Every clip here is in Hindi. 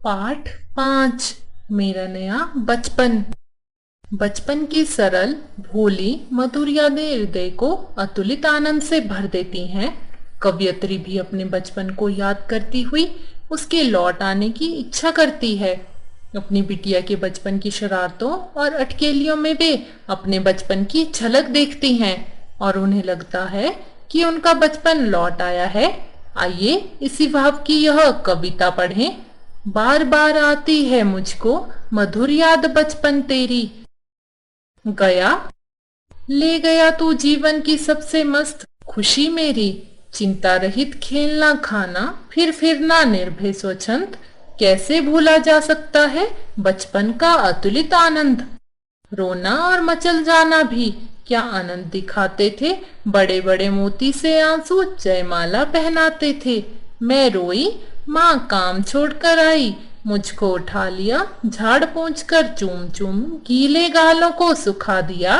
पाठ 5। मेरा नया बचपन। बचपन की सरल भोली मधुर यादें हृदय को अतुलित आनंद से भर देती हैं। कवयित्री भी अपने बचपन को याद करती हुई उसके लौट आने की इच्छा करती है। अपनी बिटिया के बचपन की शरारतों और अटकेलियों में वे अपने बचपन की झलक देखती हैं और उन्हें लगता है कि उनका बचपन लौट आया है। आइए इसी भाव की यह कविता पढ़ें। बार बार आती है मुझको मधुर याद बचपन तेरी। गया ले गया तू जीवन की सबसे मस्त खुशी मेरी। चिंता रहित खेलना खाना फिर फिरना निर्भय स्वच्छंद। कैसे भूला जा सकता है बचपन का अतुलित आनंद। रोना और मचल जाना भी क्या आनंद दिखाते थे। बड़े बड़े मोती से आंसू जयमाला पहनाते थे। मैं रोई माँ काम छोड़कर आई। मुझको उठा लिया झाड़ पोंछ कर चूम चूम गीले गालों को सुखा दिया।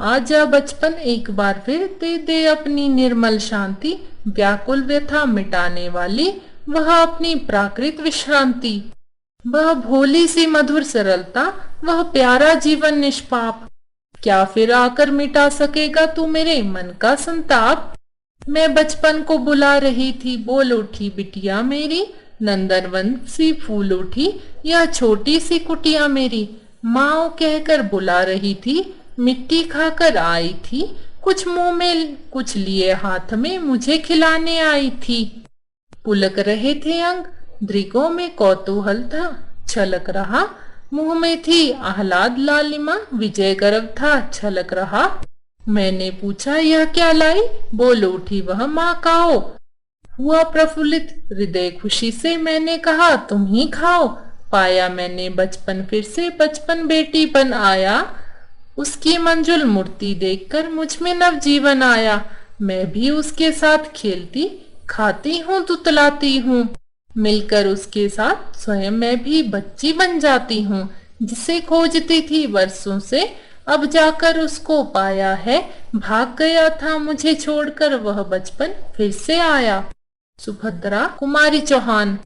आजा बचपन एक बार फिर दे दे अपनी निर्मल शांति। व्याकुल व्यथा मिटाने वाली वह अपनी प्राकृत विश्रांति। वह भोली सी मधुर सरलता, वह प्यारा जीवन निष्पाप। क्या फिर आकर मिटा सकेगा तू मेरे मन का संताप। मैं बचपन को बुला रही थी, बोल उठी बिटिया मेरी। नंदनवन सी फूल उठी यह छोटी सी कुटिया मेरी। माँ कहकर बुला रही थी, मिट्टी खाकर आई थी। कुछ मुंह में कुछ लिए हाथ में मुझे खिलाने आई थी। पुलक रहे थे अंग, दृगों में कौतूहल था। छलक रहा मुंह में थी आह्लाद लालिमा। विजय गर्व था छलक रहा। मैंने पूछा यह क्या लाई, बोल उठी वह माँ खाओ। हुआ प्रफुल्लित हृदय खुशी से, मैंने कहा तुम ही खाओ। पाया मैंने बचपन फिर से, बचपन बेटीपन आया। उसकी मंजुल मूर्ति देखकर मुझ में नव जीवन आया। मैं भी उसके साथ खेलती खाती हूँ तुतलाती हूँ। मिलकर उसके साथ स्वयं मैं भी बच्ची बन जाती हूँ। जिसे खोजती थी वर्षों से अब जाकर उसको पाया है। भाग गया था मुझे छोड़कर वह बचपन फिर से आया। सुभद्रा कुमारी चौहान।